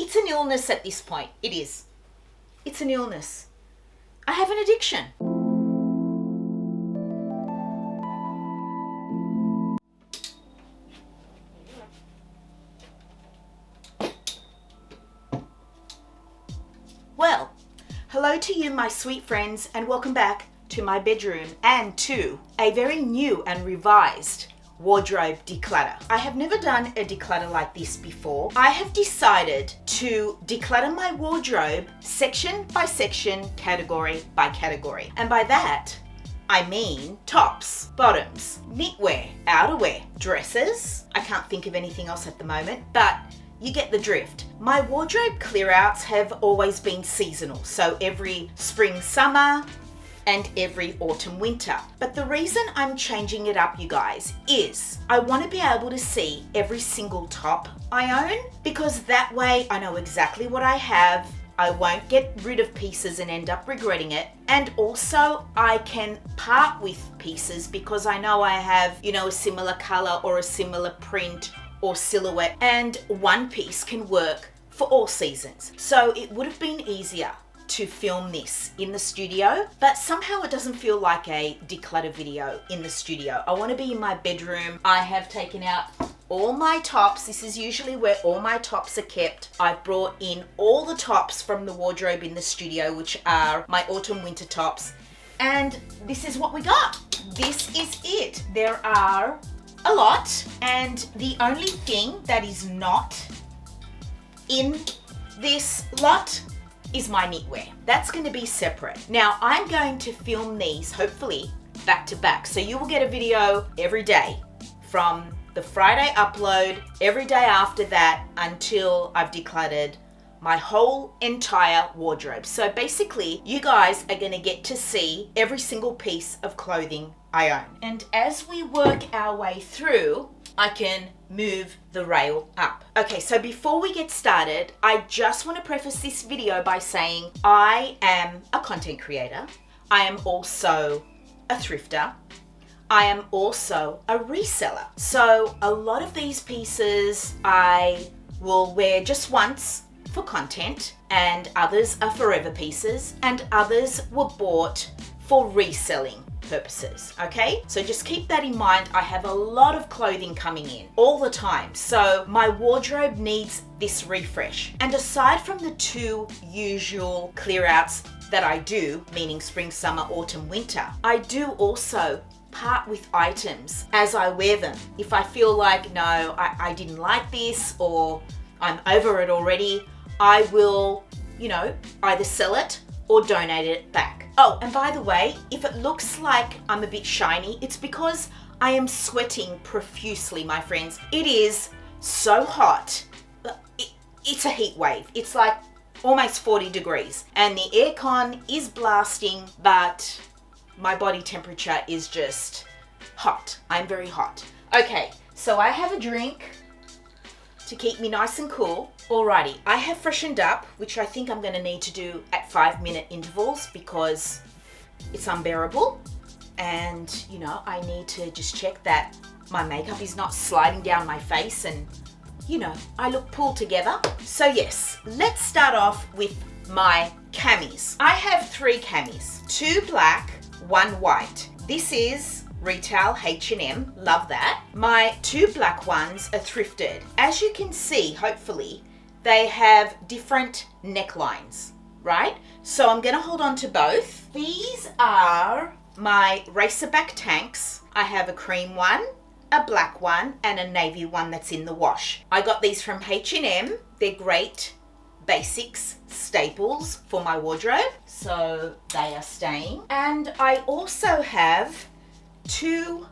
It's an illness at this point. It is. It's an illness. I have an addiction. Well, hello to you, my sweet friends, and welcome back to my bedroom and to a very new and revised wardrobe declutter. I have never done a declutter like this before. I have decided to declutter my wardrobe section by section, category by category. And by that, I mean tops, bottoms, knitwear, outerwear, dresses. I can't think of anything else at the moment, but you get the drift. My wardrobe clear outs have always been seasonal, so every spring, summer, and every autumn, winter. But the reason I'm changing it up, you guys, is I want to be able to see every single top I own, because that way I know exactly what I have. I won't get rid of pieces and end up regretting it. And also I can part with pieces because I know I have, a similar color or a similar print or silhouette, and one piece can work for all seasons. So it would have been easier to film this in the studio, but somehow it doesn't feel like a declutter video in the studio. I want to be in my bedroom. I have taken out all my tops. This is usually where all my tops are kept. I've brought in all the tops from the wardrobe in the studio, which are my autumn winter tops, and this is what we got. This is it. There are a lot, and the only thing that is not in this lot is my knitwear. That's going to be separate. Now I'm going to film these hopefully back to back, so you will get a video every day from the Friday upload, every day after that, until I've decluttered my whole entire wardrobe. So basically you guys are going to get to see every single piece of clothing I own. And as we work our way through, I can move the rail up. Okay, so before we get started, I just want to preface this video by saying I am a content creator. I am also a thrifter. I am also a reseller. So a lot of these pieces I will wear just once for content, and others are forever pieces, and others were bought for reselling purposes. Okay, so just keep that in mind. I have a lot of clothing coming in all the time, so my wardrobe needs this refresh. And aside from the two usual clear outs that I do, meaning spring, summer, autumn, winter, I do also part with items as I wear them. If I feel like, no, I didn't like this, or I'm over it already, I will, either sell it or donate it back. Oh, and by the way, if it looks like I'm a bit shiny, it's because I am sweating profusely, my friends. It is so hot. It's a heat wave. It's like almost 40 degrees, and the aircon is blasting, but my body temperature is just hot. I'm very hot. Okay, so I have a drink to keep me nice and cool. Alrighty, I have freshened up, which I think I'm going to need to do at 5-minute intervals because it's unbearable. And, I need to just check that my makeup is not sliding down my face and, I look pulled together. So yes, let's start off with my camis. I have 3 camis, 2 black, 1 white. This is retail H&M, love that. My 2 black ones are thrifted. As you can see, hopefully, they have different necklines, right? So I'm gonna hold on to both. These are my racerback tanks. I have a cream one, a black one, and a navy one that's in the wash. I got these from H&M. They're great basics, staples for my wardrobe, so they are staying. And I also have 2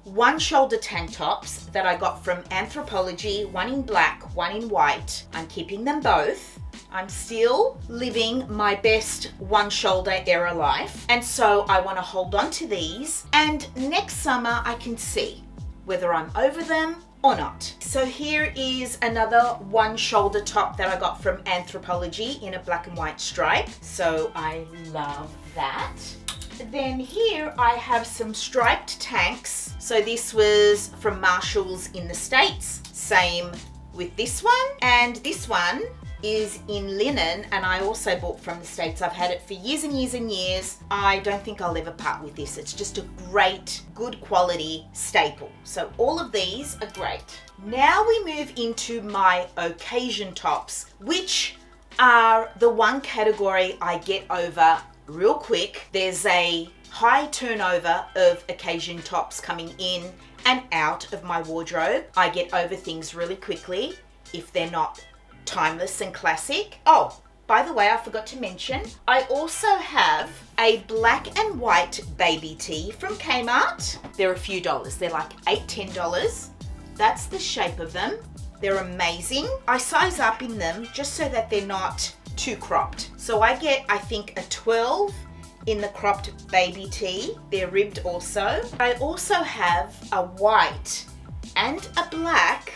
one-shoulder tank tops that I got from Anthropologie, one in black, one in white. I'm keeping them both. I'm still living my best one-shoulder era life, and so I want to hold on to these, and next summer I can see whether I'm over them or not. So here is another one-shoulder top that I got from Anthropologie in a black and white stripe, so I love that. Then here I have some striped tanks. So this was from Marshall's in the States. Same with this one. And this one is in linen, and I also bought from the States. I've had it for years and years and years. I don't think I'll ever part with this. It's just a great, good quality staple. So all of these are great. Now we move into my occasion tops, which are the one category I get over real quick. There's a high turnover of occasion tops coming in and out of my wardrobe. I get over things really quickly if they're not timeless and classic. Oh, by the way, I forgot to mention, I also have a black and white baby tee from Kmart. They're a few dollars. They're like $8, $10. That's the shape of them. They're amazing. I size up in them just so that they're not too cropped. So I get, I think, a 12 in the cropped baby tee. They're ribbed also. I also have a white and a black.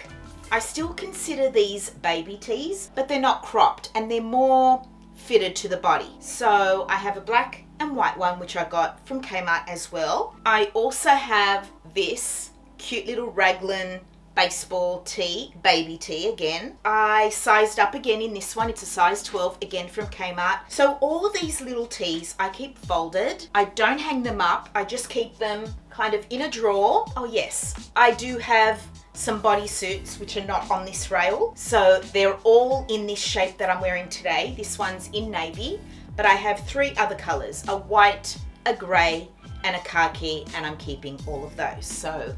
I still consider these baby tees, but they're not cropped and they're more fitted to the body. So I have a black and white one, which I got from Kmart as well. I also have this cute little raglan baseball tee, baby tee again. I sized up again in this one. It's a size 12 again from Kmart. So all of these little tees I keep folded. I don't hang them up. I just keep them kind of in a drawer. Oh yes, I do have some bodysuits which are not on this rail. So they're all in this shape that I'm wearing today. This one's in navy, but I have 3 other colors, a white, a gray, and a khaki, and I'm keeping all of those. So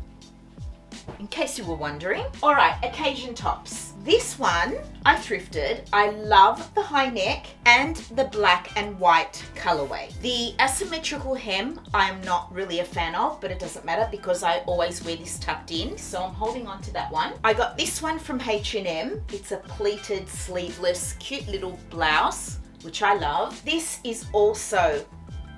in case you were wondering. All right, occasion tops. This one I thrifted. I love the high neck and the black and white colorway. The asymmetrical hem I'm not really a fan of, but it doesn't matter because I always wear this tucked in. So I'm holding on to that one. I got this one from H&M. It's a pleated sleeveless cute little blouse, which I love. This is also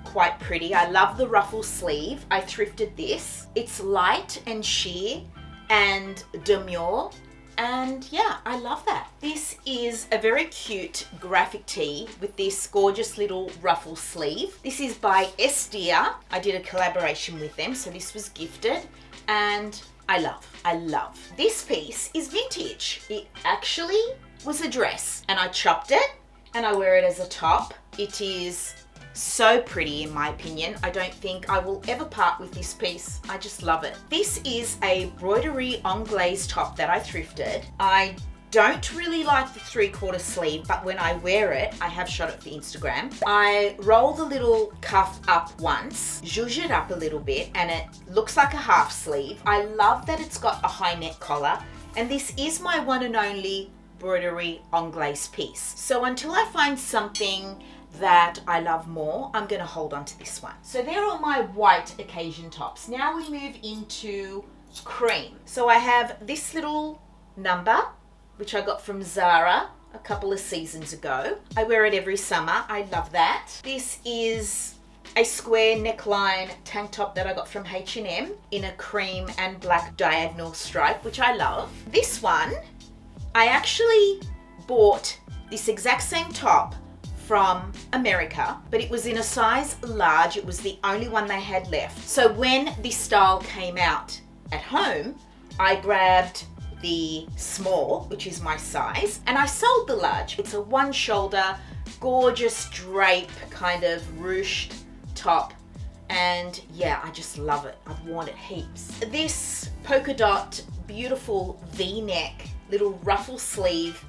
quite pretty. I love the ruffle sleeve. I thrifted this. It's light and sheer and demure, and yeah, I love that. This is a very cute graphic tee with this gorgeous little ruffle sleeve. This is by Estia. I did a collaboration with them, so this was gifted, and I love. This piece is vintage. It actually was a dress, and I chopped it and I wear it as a top. It is so pretty in my opinion. I don't think I will ever part with this piece. I just love it. This is a broderie anglaise top that I thrifted. I don't really like the 3/4 sleeve, but when I wear it, I have shot it for Instagram. I roll the little cuff up once, zhuzh it up a little bit, and it looks like a half sleeve. I love that it's got a high neck collar, and this is my one and only broderie anglaise piece. So until I find something that I love more, I'm going to hold on to this one. So there are my white occasion tops. Now we move into cream. So I have this little number, which I got from Zara a couple of seasons ago. I wear it every summer. I love that. This is a square neckline tank top that I got from H&M in a cream and black diagonal stripe, which I love. This one, I actually bought this exact same top from America, but it was in a size large. It was the only one they had left. So when this style came out at home, I grabbed the small, which is my size, and I sold the large. It's a one shoulder, gorgeous drape, kind of ruched top, and yeah, I just love it. I've worn it heaps. This polka dot, beautiful V-neck, little ruffle sleeve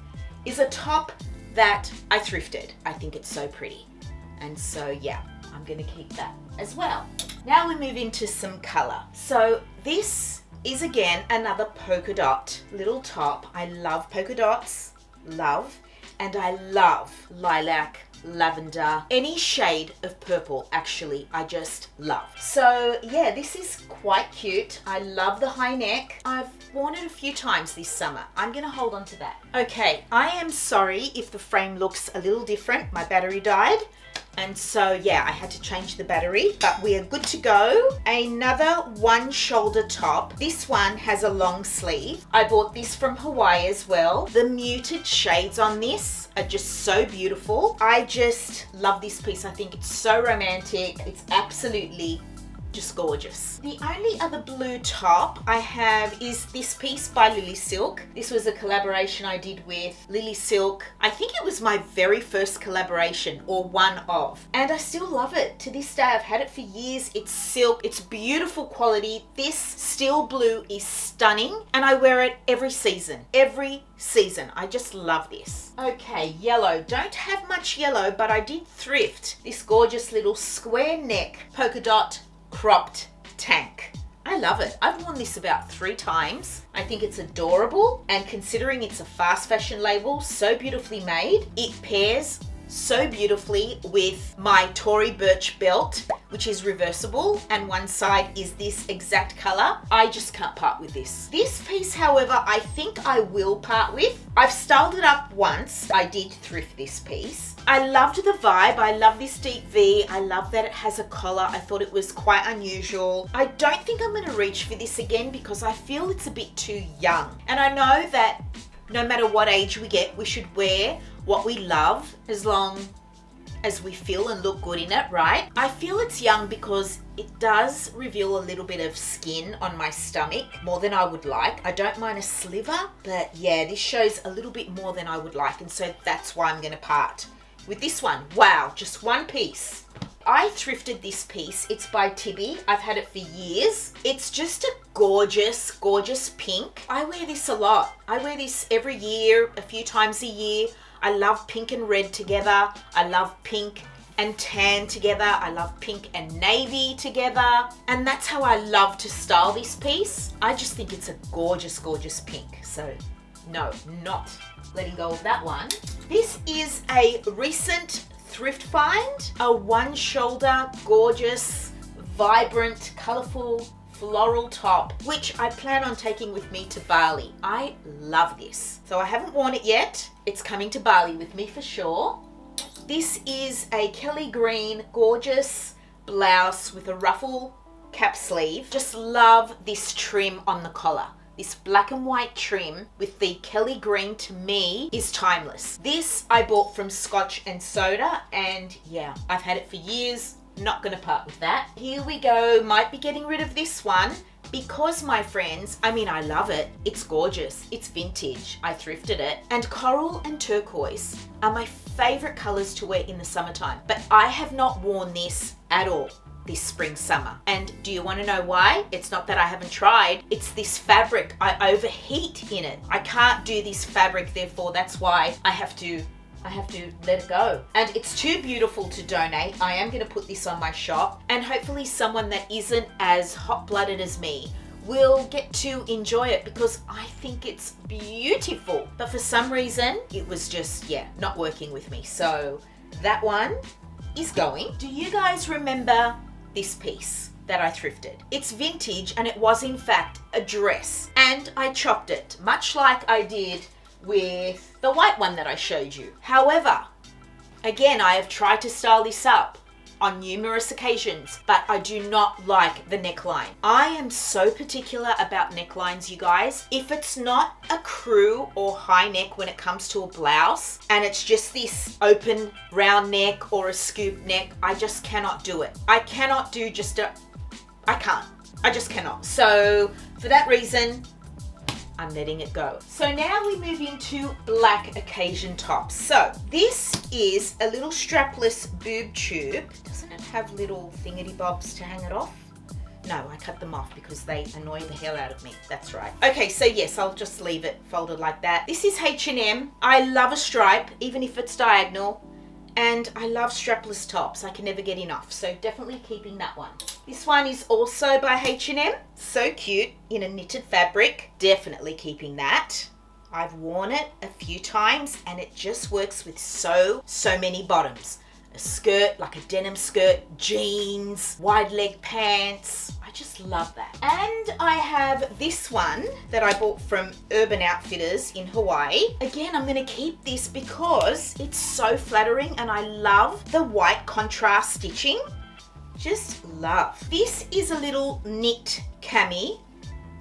is a top that I thrifted. I think it's so pretty. And so yeah, I'm gonna keep that as well. Now we move into some color. So this is again another polka dot little top. I love polka dots, and I love lilac, lavender, any shade of purple actually, I just love. So yeah, this is quite cute. I love the high neck. I've worn it a few times this summer. I'm gonna hold on to that. Okay, I am sorry if the frame looks a little different. My battery died. And so yeah, I had to change the battery, but we are good to go. Another one shoulder top. This one has a long sleeve. I bought this from Hawaii as well. The muted shades on this are just so beautiful. I just love this piece. I think it's so romantic. It's absolutely Just gorgeous. The only other blue top I have is this piece by Lily Silk. This was a collaboration I did with Lily Silk. I think it was my very first collaboration, or one of. And I still love it. To this day, I've had it for years. It's silk. It's beautiful quality. This steel blue is stunning. And I wear it every season. Every season. I just love this. Okay, yellow. Don't have much yellow, but I did thrift this gorgeous little square neck polka dot cropped tank. I love it. I've worn this about 3 times. I think it's adorable, and considering it's a fast fashion label, so beautifully made, it pairs so beautifully with my Tory Birch belt, which is reversible, and one side is this exact color. I just can't part with this. This piece, however, I think I will part with. I've styled it up once. I did thrift this piece. I loved the vibe. I love this deep V. I love that it has a collar. I thought it was quite unusual. I don't think I'm going to reach for this again because I feel it's a bit too young. And I know that no matter what age we get, we should wear what we love as long as we feel and look good in it, right? I feel it's young because it does reveal a little bit of skin on my stomach, more than I would like. I don't mind a sliver, but yeah, this shows a little bit more than I would like, and so that's why I'm going to part with this one. Wow, just one piece. I thrifted this piece. It's by Tibby. I've had it for years. It's just a gorgeous, gorgeous pink. I wear this a lot. I wear this every year, a few times a year. I love pink and red together. I love pink and tan together. I love pink and navy together. And that's how I love to style this piece. I just think it's a gorgeous, gorgeous pink. So no, not letting go of that one. This is a recent thrift find. A one shoulder, gorgeous, vibrant, colorful, floral top, which I plan on taking with me to Bali. I love this. So I haven't worn it yet. It's coming to Bali with me for sure. This is a Kelly green, gorgeous blouse with a ruffle cap sleeve. Just love this trim on the collar. This black and white trim with the Kelly green, to me, is timeless. This I bought from Scotch and Soda, and yeah, I've had it for years. Not gonna part with that. Here we go. Might be getting rid of this one because, my friends, I mean, I love it. It's gorgeous. It's vintage. I thrifted it. And coral and turquoise are my favorite colors to wear in the summertime. But I have not worn this at all this spring, summer. And do you want to know why? It's not that I haven't tried. It's this fabric. I overheat in it. I can't do this fabric, therefore that's why I have to let it go. And it's too beautiful to donate. I am going to put this on my shop, and hopefully someone that isn't as hot-blooded as me will get to enjoy it because I think it's beautiful. But for some reason, it was just, yeah, not working with me. So that one is going. Do you guys remember this piece that I thrifted? It's vintage, and it was in fact a dress, and I chopped it, much like I did with the white one that I showed you. However, again, I have tried to style this up on numerous occasions, but I do not like the neckline. I am so particular about necklines, you guys. If it's not a crew or high neck when it comes to a blouse, and it's just this open round neck or a scoop neck, I just cannot do it. I cannot do I just cannot. So for that reason, I'm letting it go. So now we move into black occasion tops. So this is a little strapless boob tube. Doesn't it have little thingity bobs to hang it off? No, I cut them off because they annoy the hell out of me. That's right. Okay, so yes, I'll just leave it folded like that. This is H&M. I love a stripe, even if it's diagonal. And I love strapless tops. I can never get enough. So definitely keeping that one. This one is also by H&M. So cute, in a knitted fabric. Definitely keeping that. I've worn it a few times and it just works with so many bottoms. A skirt, like a denim skirt, jeans, wide leg pants. I just love that. And I have this one that I bought from Urban Outfitters in Hawaii. Again, I'm gonna keep this because it's so flattering and I love the white contrast stitching. Just love. This is a little knit cami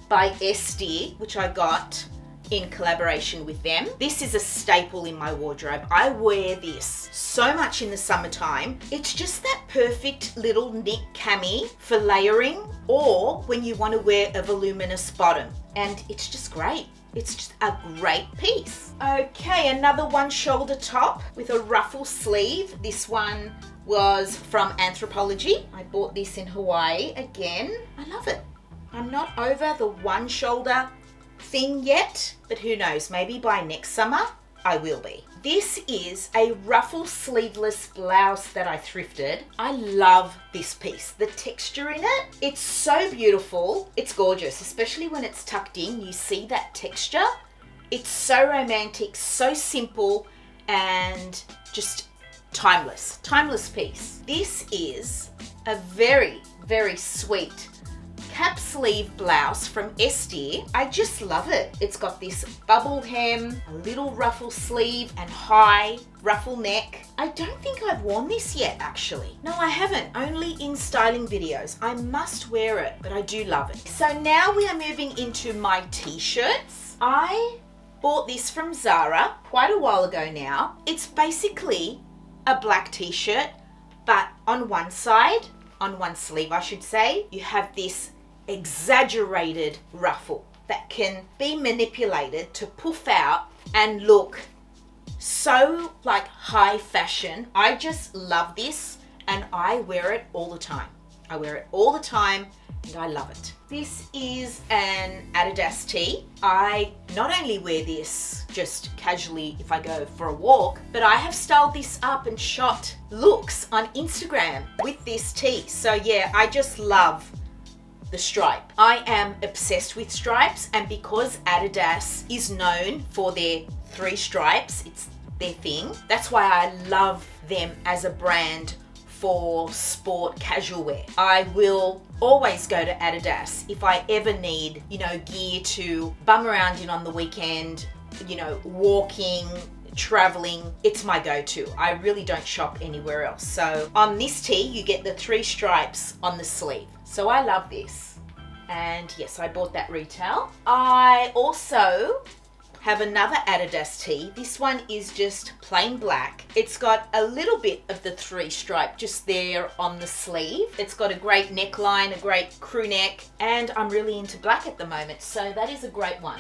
by Esty, which I got in collaboration with them. This is a staple in my wardrobe. I wear this so much in the summertime. It's just that perfect little knit cami for layering or when you want to wear a voluminous bottom. And it's just great. It's just a great piece. Okay, another one shoulder top with a ruffle sleeve. This one was from Anthropologie. I bought this in Hawaii again. I love it. I'm not over the one shoulder thing yet, but who knows, maybe by next summer I will be. This is a ruffle sleeveless blouse that I thrifted. I love this piece. The texture in it, it's so beautiful. It's gorgeous, especially when it's tucked in. You see that texture. It's so romantic, so simple, and just timeless. Timeless piece. This is a very, very sweet cap sleeve blouse from Estie. I just love it. It's got this bubble hem, a little ruffle sleeve, and high ruffle neck. I don't think I've worn this yet, actually. No, I haven't, only in styling videos. I must wear it, but I do love it. So now we are moving into my t-shirts. I bought this from Zara quite a while ago now. It's basically a black t-shirt, but on one side, on one sleeve I should say, you have this exaggerated ruffle that can be manipulated to puff out and look so like high fashion. I just love this and I wear it all the time. I wear it all the time and I love it. This is an Adidas tee. I not only wear this just casually if I go for a walk, but I have styled this up and shot looks on Instagram with this tee. So yeah, I just love the stripe. I am obsessed with stripes, and because Adidas is known for their 3 stripes, it's their thing. That's why I love them as a brand for sport casual wear. I will always go to Adidas if I ever need, gear to bum around in on the weekend, walking, traveling. It's my go-to. I really don't shop anywhere else. So on this tee, you get the 3 stripes on the sleeve. So I love this. And yes, I bought that retail. I also have another Adidas tee. This one is just plain black. It's got a little bit of the 3 stripe just there on the sleeve. It's got a great neckline, a great crew neck, and I'm really into black at the moment, so that is a great one.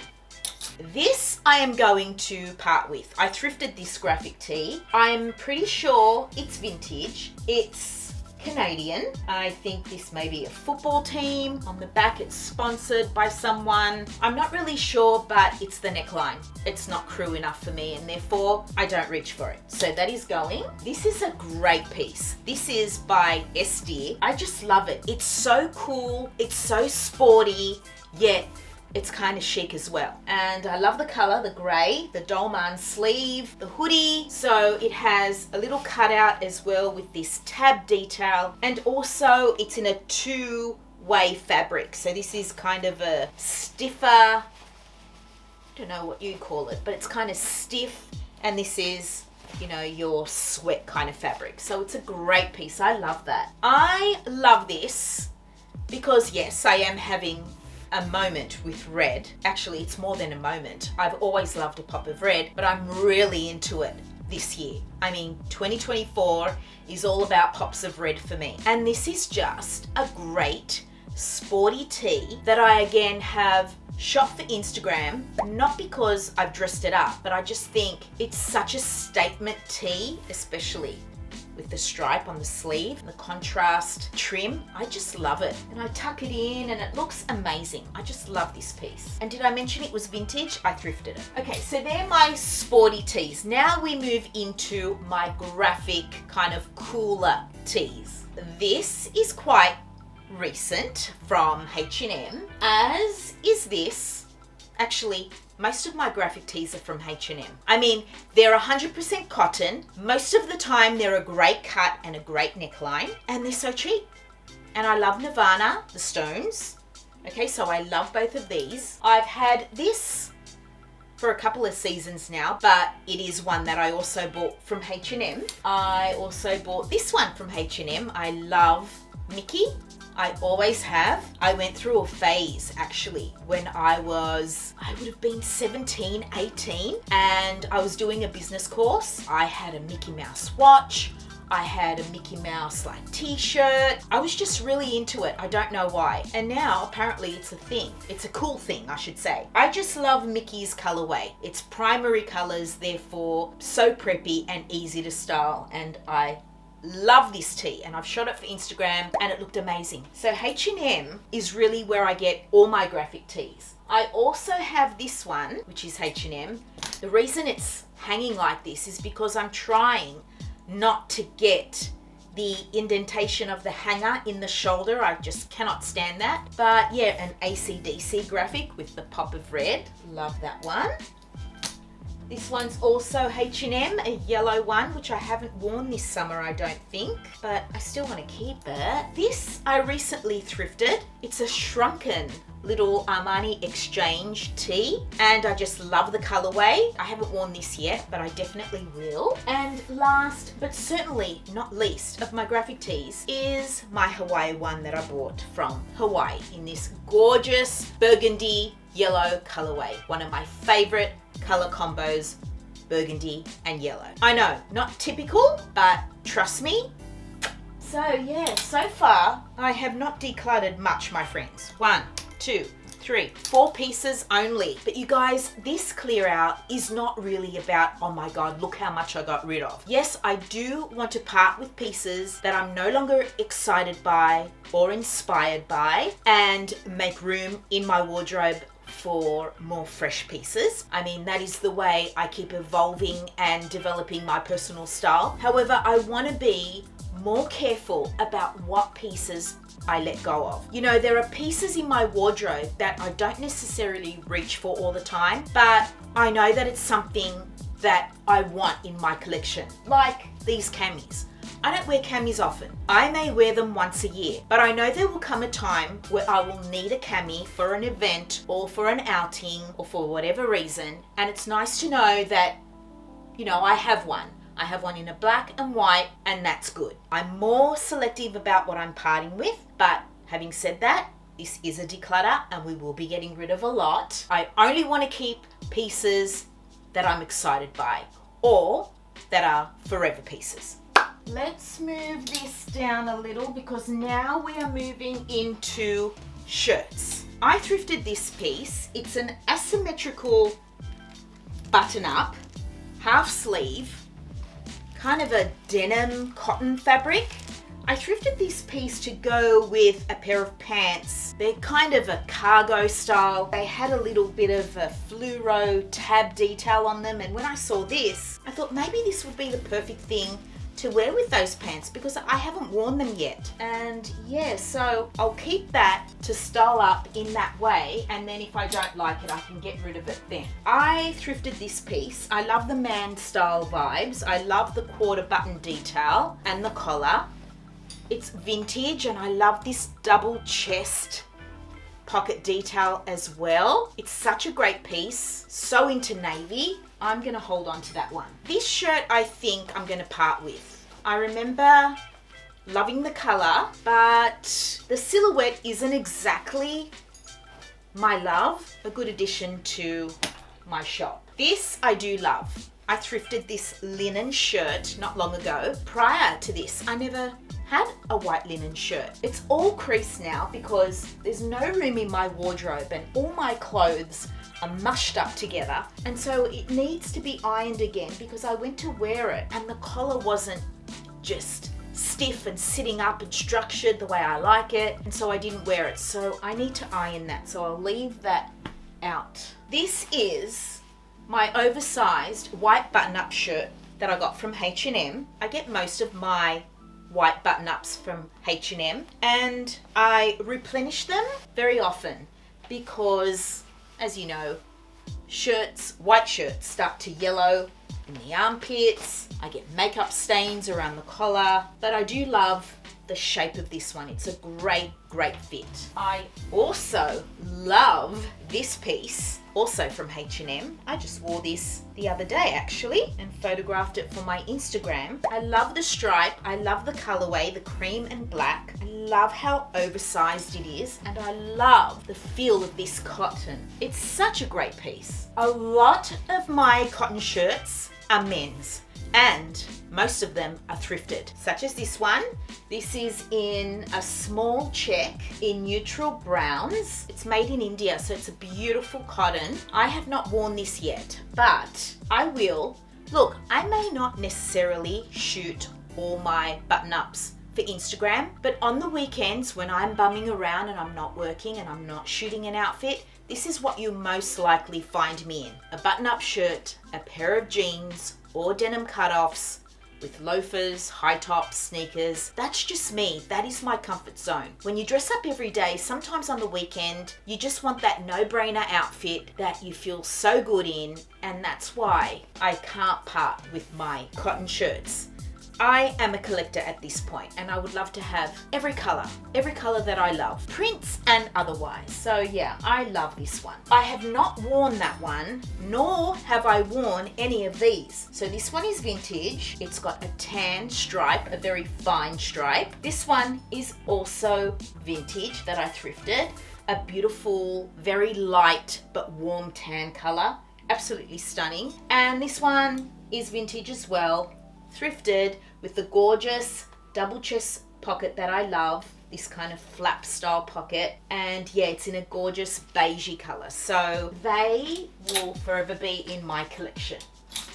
This I am going to part with. I thrifted this graphic tee. I'm pretty sure it's vintage. It's Canadian. I think this may be a football team. On the back it's sponsored by someone. I'm not really sure, but it's the neckline. It's not crew enough for me and therefore I don't reach for it. So that is going. This is a great piece. This is by Estie. I just love it. It's so cool. It's so sporty, yet it's kind of chic as well. And I love the color, the gray, the dolman sleeve, the hoodie. So it has a little cutout as well with this tab detail. And also it's in a 2-way fabric. So this is kind of a stiffer, I don't know what you call it, but it's kind of stiff. And this is, your sweat kind of fabric. So it's a great piece. I love that. I love this because yes, I am having a moment with red. Actually, it's more than a moment. I've always loved a pop of red, but I'm really into it this year. I mean, 2024 is all about pops of red for me. And this is just a great sporty tee that I again have shot for Instagram, not because I've dressed it up, but I just think it's such a statement tee, especially with the stripe on the sleeve, the contrast trim. I just love it. And I tuck it in and it looks amazing. I just love this piece. And did I mention it was vintage? I thrifted it. Okay, so they're my sporty tees. Now we move into my graphic kind of cooler tees. This is quite recent from H&M, as is this. Actually, most of my graphic tees are from H&M. I mean, they're 100% cotton. Most of the time, they're a great cut and a great neckline, and they're so cheap. And I love Nirvana, the Stones. Okay, so I love both of these. I've had this for a couple of seasons now, but it is one that I also bought from H&M. I also bought this one from H&M. I love Mickey. I always have. I went through a phase actually when I would have been 17, 18, and I was doing a business course. I had a Mickey Mouse watch. I had a Mickey Mouse like t-shirt. I was just really into it. I don't know why. And now apparently it's a thing. It's a cool thing, I should say. I just love Mickey's colorway. It's primary colors, therefore so preppy and easy to style. And I love this tee, and I've shot it for Instagram and it looked amazing. So H&M is really where I get all my graphic tees. I also have this one, which is H&M. The reason it's hanging like this is because I'm trying not to get the indentation of the hanger in the shoulder. I just cannot stand that. But yeah, an AC/DC graphic with the pop of red. Love that one. This one's also H&M, a yellow one, which I haven't worn this summer, I don't think, but I still want to keep it. This I recently thrifted. It's a shrunken little Armani Exchange tee, and I just love the colorway. I haven't worn this yet, but I definitely will. And last, but certainly not least of my graphic tees is my Hawaii one that I bought from Hawaii in this gorgeous burgundy yellow colorway. One of my favorite color combos, burgundy and yellow. I know, not typical, but trust me. So yeah, so far I have not decluttered much, my friends. 1, 2, 3, 4 pieces only. But you guys, this clear out is not really about, oh my God, look how much I got rid of. Yes, I do want to part with pieces that I'm no longer excited by or inspired by and make room in my wardrobe for more fresh pieces. I mean, that is the way I keep evolving and developing my personal style. However, I want to be more careful about what pieces I let go of. You know, there are pieces in my wardrobe that I don't necessarily reach for all the time, but I know that it's something that I want in my collection, like these camis. I don't wear camis often. I may wear them once a year, but I know there will come a time where I will need a cami for an event or for an outing or for whatever reason. And it's nice to know that, you know, I have one. I have one in a black and white, and that's good. I'm more selective about what I'm parting with, but having said that, this is a declutter and we will be getting rid of a lot. I only want to keep pieces that I'm excited by or that are forever pieces. Let's move this down a little because now we are moving into shirts. I thrifted this piece. It's an asymmetrical button-up, half sleeve, kind of a denim cotton fabric. I thrifted this piece to go with a pair of pants. They're kind of a cargo style. They had a little bit of a fluoro tab detail on them, and when I saw this, I thought maybe this would be the perfect thing to wear with those pants because I haven't worn them yet. And yeah, so I'll keep that to style up in that way, and then if I don't like it, I can get rid of it then. I thrifted this piece. I love the man style vibes. I love the quarter button detail and the collar. It's vintage, and I love this double chest pocket detail as well. It's such a great piece. So into navy. I'm gonna hold on to that one. This shirt I think I'm gonna part with. I remember loving the color, but the silhouette isn't exactly my love. A good addition to my shop. This I do love. I thrifted this linen shirt not long ago. Prior to this, I never had a white linen shirt. It's all creased now because there's no room in my wardrobe and all my clothes are mushed up together, and so it needs to be ironed again because I went to wear it and the collar wasn't just stiff and sitting up and structured the way I like it, and so I didn't wear it. So I need to iron that, so I'll leave that out. This is my oversized white button-up shirt that I got from H&M. I get most of my white button-ups from H&M, and I replenish them very often because, as you know, white shirts start to yellow in the armpits. I get makeup stains around the collar, but I do love the shape of this one. It's a great fit. I also love this piece, also from H&M. I just wore this the other day actually and photographed it for my Instagram. I love the stripe, I love the colorway, the cream and black. I love how oversized it is, and I love the feel of this cotton. It's such a great piece. A lot of my cotton shirts are men's, and most of them are thrifted, such as this one. This is in a small check in neutral browns. It's made in India, so it's a beautiful cotton. I have not worn this yet, but I will. Look, I may not necessarily shoot all my button-ups for Instagram, but on the weekends when I'm bumming around and I'm not working and I'm not shooting an outfit, this is what you most likely find me in. A button-up shirt, a pair of jeans or denim cutoffs with loafers, high tops, sneakers. That's just me. That is my comfort zone. When you dress up every day, sometimes on the weekend, you just want that no-brainer outfit that you feel so good in, and that's why I can't part with my cotton shirts. I am a collector at this point, and I would love to have every color that I love, prints and otherwise. So yeah, I love this one. I have not worn that one, nor have I worn any of these. So this one is vintage. It's got a tan stripe, a very fine stripe. This one is also vintage that I thrifted. A beautiful, very light but warm tan color. Absolutely stunning. And this one is vintage as well, thrifted, with the gorgeous double chest pocket that I love, this kind of flap style pocket, and yeah, it's in a gorgeous beigey color, so they will forever be in my collection.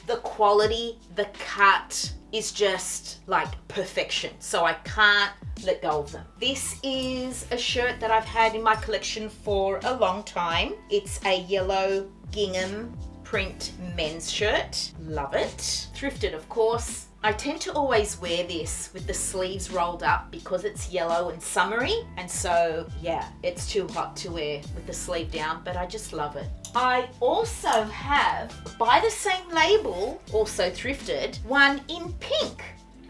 The quality, the cut is just like perfection, so I can't let go of them. This is a shirt that I've had in my collection for a long time. It's a yellow gingham print men's shirt. Love it. Thrifted, of course. I tend to always wear this with the sleeves rolled up because it's yellow and summery, and so yeah, it's too hot to wear with the sleeve down, but I just love it. I also have, by the same label, also thrifted, one in pink,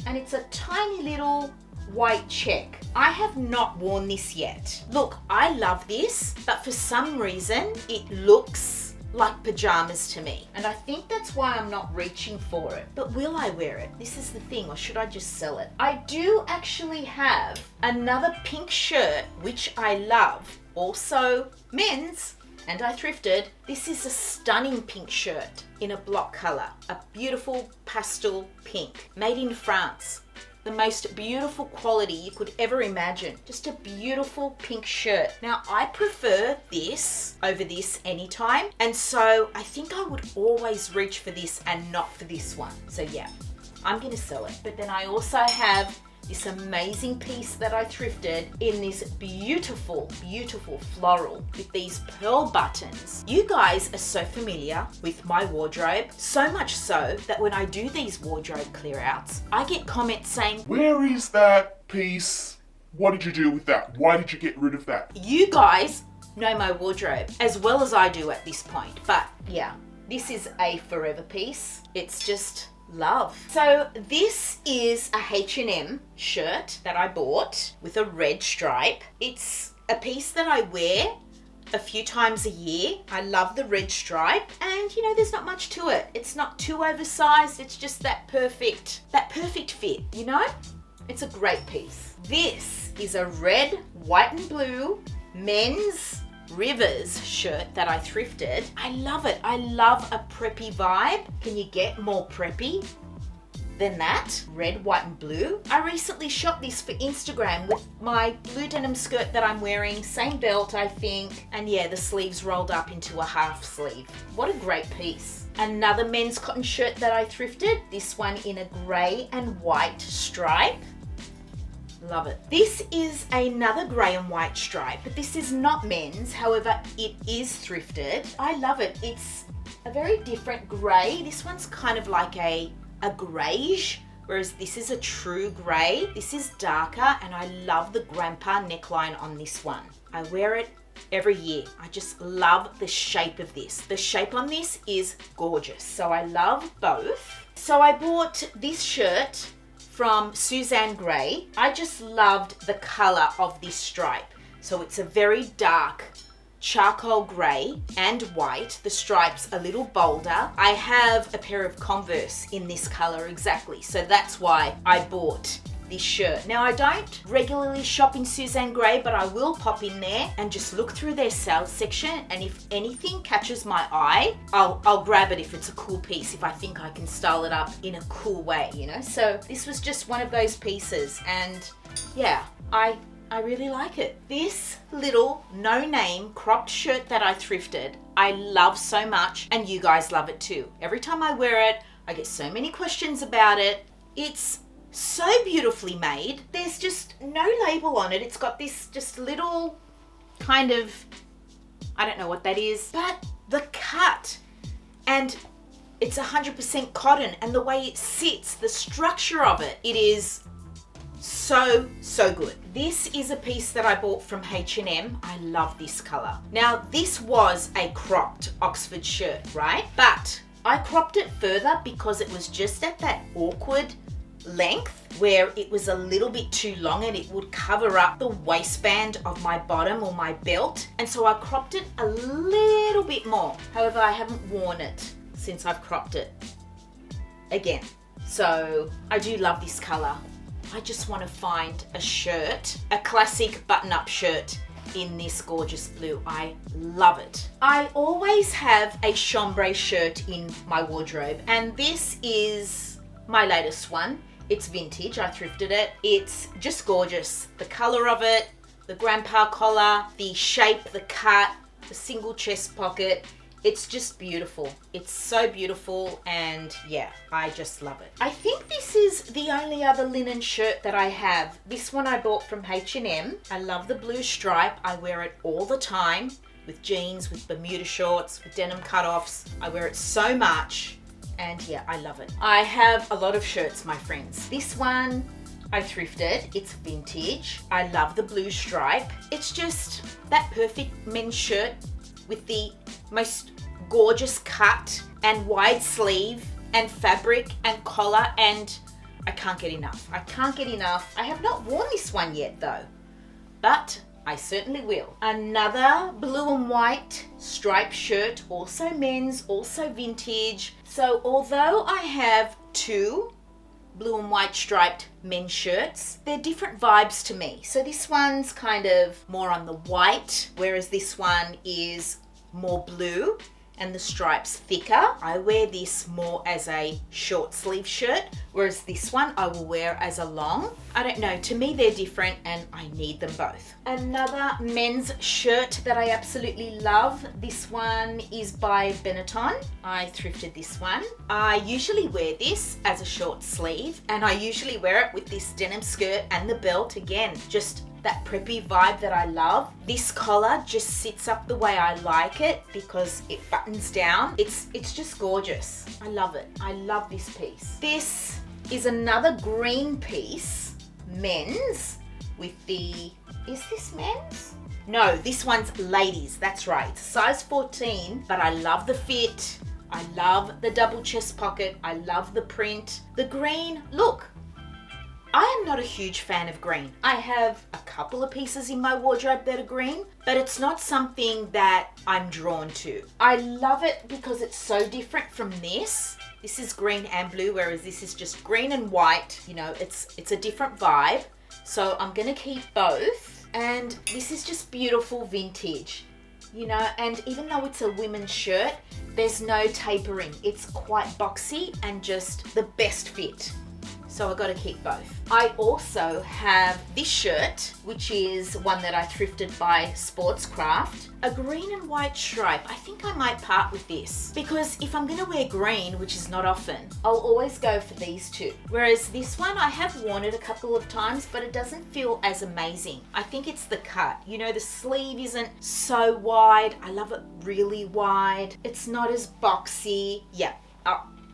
and it's a tiny little white check. I have not worn this yet. Look, I love this, but for some reason it looks like pajamas to me, and I think that's why I'm not reaching for it. But will I wear it? This is the thing, or should I just sell it? I do actually have another pink shirt which I love, also men's, and I thrifted. This is a stunning pink shirt in a block color, a beautiful pastel pink, made in France. The most beautiful quality you could ever imagine. Just a beautiful pink shirt. Now, I prefer this over this anytime, and so I think I would always reach for this and not for this one. So yeah, I'm gonna sell it. But then I also have this amazing piece that I thrifted in this beautiful, beautiful floral with these pearl buttons. You guys are so familiar with my wardrobe, so much so that when I do these wardrobe clear outs, I get comments saying, "Where is that piece? What did you do with that? Why did you get rid of that?" You guys know my wardrobe as well as I do at this point. But yeah, this is a forever piece. It's just love. So this is a H&M shirt that I bought with a red stripe. It's a piece that I wear a few times a year. I love the red stripe, and you know, there's not much to it. It's not too oversized. It's just that perfect fit, you know? It's a great piece. This is a red, white and blue men's Rivers shirt that I thrifted. I love it. I love a preppy vibe. Can you get more preppy than that? Red, white and blue. I recently shot this for Instagram with my blue denim skirt that I'm wearing, same belt I think, and yeah, the sleeves rolled up into a half sleeve. What a great piece. Another men's cotton shirt that I thrifted, this one in a grey and white stripe. Love it. This is another grey and white stripe, but this is not men's, however it is thrifted. I love it. It's a very different grey. This one's kind of like a greyish, whereas this is a true grey. This is darker, and I love the grandpa neckline on this one. I wear it every year. I just love the shape of this. The shape on this is gorgeous, so I love both. So I bought this shirt from Suzanne Grey. I just loved the color of this stripe. So it's a very dark charcoal grey and white. The stripe's a little bolder. I have a pair of Converse in this color exactly, so that's why I bought this shirt. Now I don't regularly shop in Suzanne Grey, but I will pop in there and just look through their sales section, and if anything catches my eye, I'll grab it if it's a cool piece, if I think I can style it up in a cool way, you know. So this was just one of those pieces, and yeah, I really like it. This little no-name cropped shirt that I thrifted, I love so much, and you guys love it too. Every time I wear it, I get so many questions about it. It's so beautifully made. There's just no label on it. It's got this just little kind of, I don't know what that is, but the cut, and it's 100% cotton, and the way it sits, the structure of it, it is so good. This is a piece that I bought from H&M. I love this color. Now this was a cropped Oxford shirt, right? But I cropped it further because it was just at that awkward length where it was a little bit too long and it would cover up the waistband of my bottom or my belt, and so I cropped it a little bit more. However, I haven't worn it since I've cropped it again. So I do love this color. I just want to find a shirt, a classic button-up shirt in this gorgeous blue. I love it. I always have a chambray shirt in my wardrobe, and this is my latest one. It's vintage, I thrifted it. It's just gorgeous. The color of it, the grandpa collar, the shape, the cut, the single chest pocket. It's just beautiful. It's so beautiful, and yeah, I just love it. I think this is the only other linen shirt that I have. This one I bought from H&M. I love the blue stripe. I wear it all the time with jeans, with Bermuda shorts, with denim cutoffs. I wear it so much. And yeah, I love it. I have a lot of shirts, my friends. This one I thrifted. It's vintage. I love the blue stripe. It's just that perfect men's shirt with the most gorgeous cut and wide sleeve and fabric and collar, and I can't get enough. I can't get enough. I have not worn this one yet though, but I certainly will. Another blue and white striped shirt, also men's, also vintage. So although I have two blue and white striped men's shirts, they're different vibes to me. So this one's kind of more on the white, whereas this one is more blue and the stripes thicker. I wear this more as a short sleeve shirt, whereas this one I will wear as a long. I don't know, to me they're different and I need them both. Another men's shirt that I absolutely love. This one is by Benetton. I thrifted this one. I usually wear this as a short sleeve, and I usually wear it with this denim skirt and the belt. Again, just that preppy vibe that I love. This collar just sits up the way I like it because it buttons down. It's just gorgeous. I love it. I love this piece. This is another green piece, men's, with the, is this men's? No, this one's ladies, that's right. It's size 14, but I love the fit. I love the double chest pocket. I love the print. The green, look, I am not a huge fan of green. I have a couple of pieces in my wardrobe that are green, but it's not something that I'm drawn to. I love it because it's so different from this. This is green and blue, whereas this is just green and white. You know, it's a different vibe. So I'm gonna keep both. And this is just beautiful vintage, you know, and even though it's a women's shirt, there's no tapering. It's quite boxy and just the best fit. So I gotta keep both. I also have this shirt, which is one that I thrifted by Sportscraft. A green and white stripe. I think I might part with this because if I'm gonna wear green, which is not often, I'll always go for these two. Whereas this one, I have worn it a couple of times, but it doesn't feel as amazing. I think it's the cut. You know, the sleeve isn't so wide. I love it really wide. It's not as boxy. Yeah,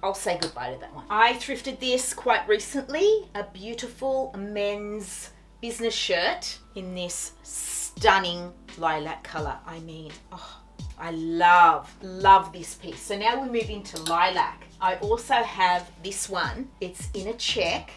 I'll say goodbye to that one. I thrifted this quite recently, a beautiful men's business shirt in this stunning lilac color. I mean, oh, I love this piece. So now we move into lilac. I also have this one. It's in a check.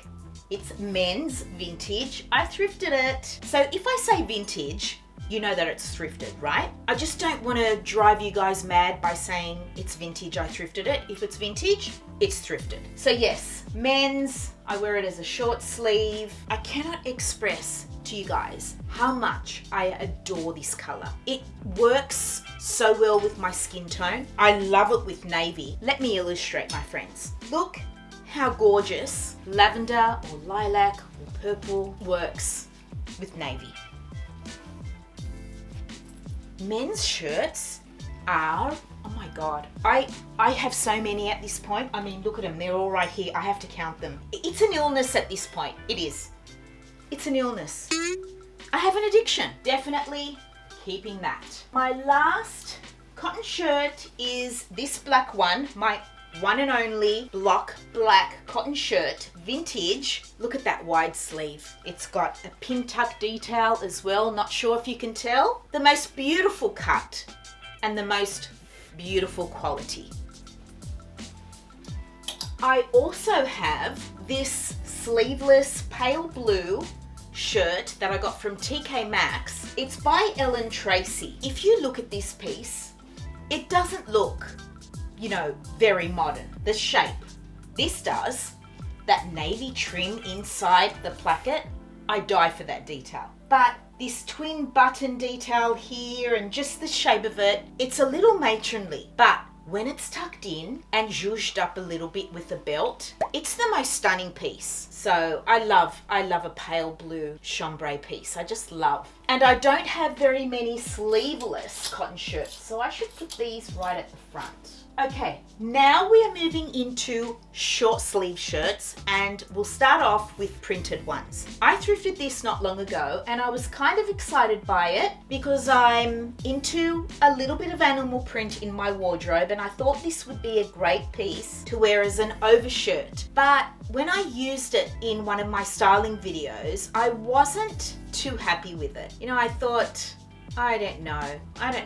It's men's vintage. I thrifted it. So if I say vintage, you know that it's thrifted, right? I just don't want to drive you guys mad by saying it's vintage, I thrifted it. If it's vintage, it's thrifted. So yes, men's, I wear it as a short sleeve. I cannot express to you guys how much I adore this color. It works so well with my skin tone. I love it with navy. Let me illustrate, my friends. Look how gorgeous lavender or lilac or purple works with navy. Men's shirts are, oh my God, I have so many at this point. I mean, look at them, they're all right here. I have to count them. It's an illness at this point. It is. It's an illness. I have an addiction. Definitely keeping that. My last cotton shirt is this black one, my one and only block black cotton shirt, vintage. Look at that wide sleeve. It's got a pin tuck detail as well. Not sure if you can tell. The most beautiful cut and the most beautiful quality. I also have this sleeveless pale blue shirt that I got from TK Maxx. It's by Ellen Tracy. If you look at this piece, it doesn't look, you know, very modern. The shape, this does. That navy trim inside the placket, I die for that detail. But this twin button detail here and just the shape of it, it's a little matronly. But when it's tucked in and zhuzhed up a little bit with the belt, it's the most stunning piece. So I love a pale blue chambray piece. I just love. And I don't have very many sleeveless cotton shirts, so I should put these right at the front. Okay, now we are moving into short sleeve shirts, and we'll start off with printed ones. I thrifted this not long ago and I was kind of excited by it because I'm into a little bit of animal print in my wardrobe, and I thought this would be a great piece to wear as an overshirt. But when I used it in one of my styling videos, I wasn't too happy with it. You know, I thought, I don't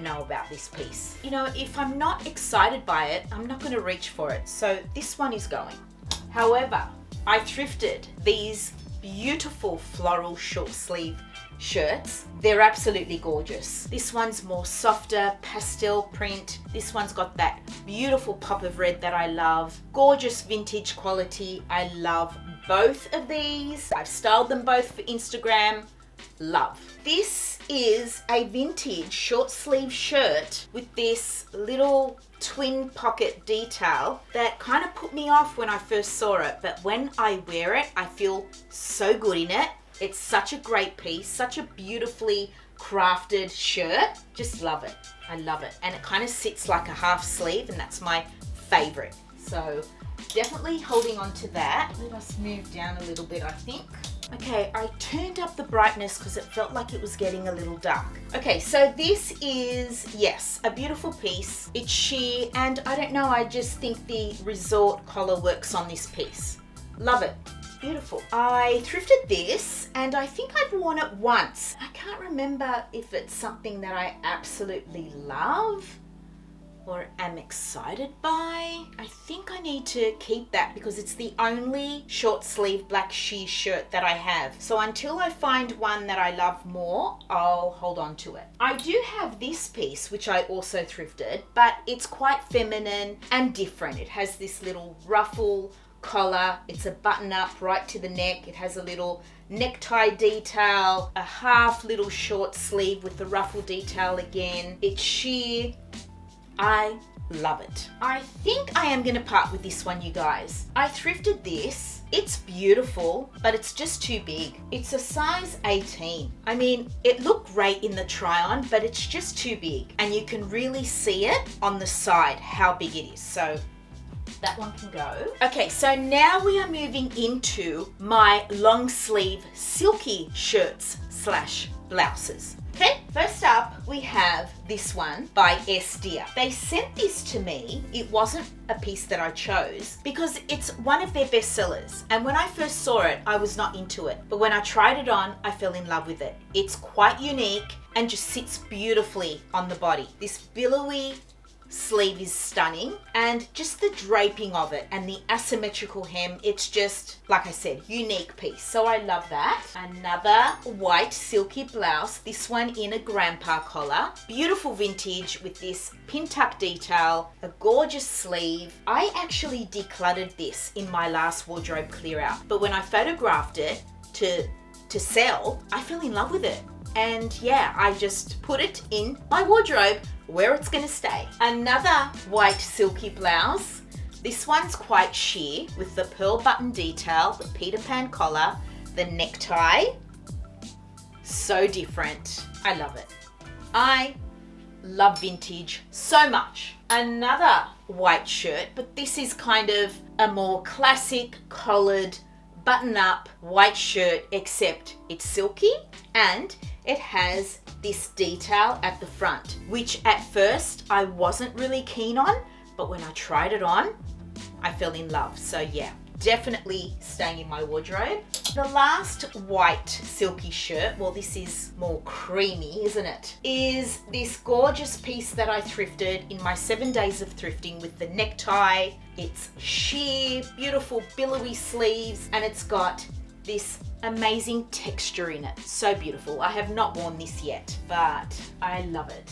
know about this piece. You know, if I'm not excited by it, I'm not going to reach for it. So this one is going. However, I thrifted these beautiful floral short sleeve shirts. They're absolutely gorgeous. This one's more softer pastel print. This one's got that beautiful pop of red that I love. Gorgeous vintage quality. I love both of these. I've styled them both for Instagram. Love. This is a vintage short sleeve shirt with this little twin pocket detail that kind of put me off when I first saw it, but when I wear it, I feel so good in it. It's such a great piece, such a beautifully crafted shirt. Just love it. I love it. And it kind of sits like a half sleeve, and that's my favorite. So definitely holding on to that. Let us move down a little bit, I think. Okay, I turned up the brightness because it felt like it was getting a little dark. Okay, so this is, yes, a beautiful piece. It's sheer, and I don't know, I just think the resort collar works on this piece. Love it. Beautiful. I thrifted this, and I think I've worn it once. I can't remember if it's something that I absolutely love or am excited by. I think I need to keep that because it's the only short sleeve black sheer shirt that I have. So until I find one that I love more, I'll hold on to it. I do have this piece, which I also thrifted, but it's quite feminine and different. It has this little ruffle collar. It's a button up right to the neck. It has a little necktie detail, a half little short sleeve with the ruffle detail again. It's sheer. I love it. I think I am going to part with this one, you guys. I thrifted this. It's beautiful, but it's just too big. It's a size 18. I mean, it looked great in the try on, but it's just too big. And you can really see it on the side, how big it is. So that one can go. Okay, so now we are moving into my long sleeve silky shirts / blouses. Okay, first up we have this one by Dedes. They sent this to me. It wasn't a piece that I chose because it's one of their best sellers. And when I first saw it, I was not into it. But when I tried it on, I fell in love with it. It's quite unique and just sits beautifully on the body. This billowy sleeve is stunning, and just the draping of it and the asymmetrical hem, it's just, like I said, unique piece. So I love that. Another white silky blouse, this one in a grandpa collar. Beautiful vintage with this pin tuck detail, a gorgeous sleeve. I actually decluttered this in my last wardrobe clear out, but when I photographed it to sell, I fell in love with it. And yeah, I just put it in my wardrobe where it's gonna stay. Another white silky blouse. This one's quite sheer with the pearl button detail, the Peter Pan collar, the necktie. So different. I love it. I love vintage so much. Another white shirt, but this is kind of a more classic collared button-up white shirt, except it's silky and it has this detail at the front, which at first I wasn't really keen on, but when I tried it on, I fell in love. So yeah, definitely staying in my wardrobe. The last white silky shirt, well, this is more creamy, isn't it? Is this gorgeous piece that I thrifted in my 7 days of thrifting with the necktie. It's sheer, beautiful billowy sleeves, and it's got this amazing texture in it. So beautiful. I have not worn this yet, but I love it.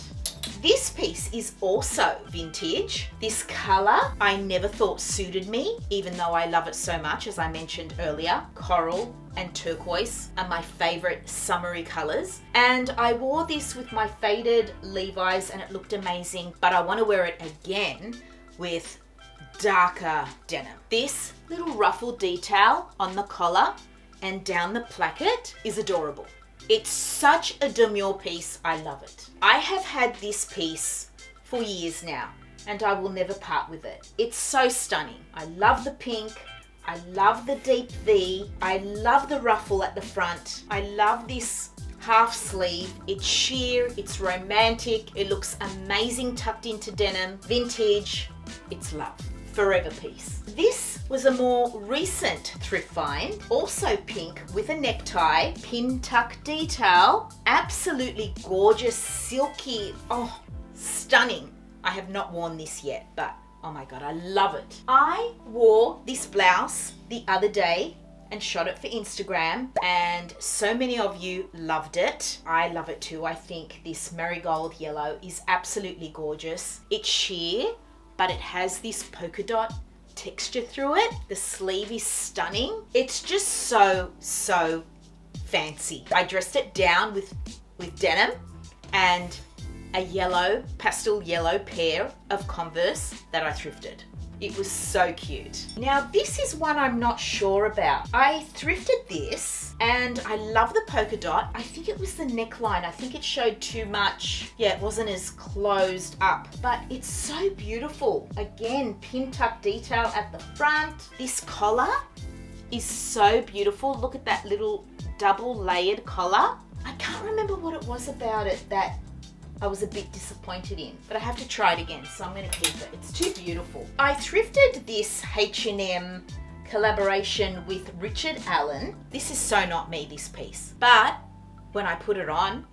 This piece is also vintage. This color I never thought suited me, even though I love it so much. As I mentioned earlier, coral and turquoise are my favorite summery colors. And I wore this with my faded Levi's and it looked amazing, but I want to wear it again with darker denim. This little ruffle detail on the collar and down the placket is adorable. It's such a demure piece. I love it. I have had this piece for years now and I will never part with it. It's so stunning. I love the pink. I love the deep V. I love the ruffle at the front. I love this half sleeve. It's sheer. It's romantic. It looks amazing tucked into denim. Vintage. It's love. Forever piece. This was a more recent thrift find, also pink with a necktie, pin tuck detail, absolutely gorgeous, silky, oh, stunning. I have not worn this yet, but oh my God, I love it. I wore this blouse the other day and shot it for Instagram, and so many of you loved it. I love it too. I think this marigold yellow is absolutely gorgeous. It's sheer, but it has this polka dot texture through it. The sleeve is stunning. It's just so fancy. I dressed it down with denim and a yellow, pastel yellow pair of Converse that I thrifted. It was so cute. Now this is one I'm not sure about. I thrifted this and I love the polka dot. I think it was the neckline. I think it showed too much. Yeah, it wasn't as closed up, but it's so beautiful. Again, pin tuck detail at the front. This collar is so beautiful. Look at that little double layered collar. I can't remember what it was about it that I was a bit disappointed in, but I have to try it again, so I'm going to keep it. It's too beautiful. I thrifted this H&M collaboration with Richard Allen. This is so not me, this piece, but when I put it on,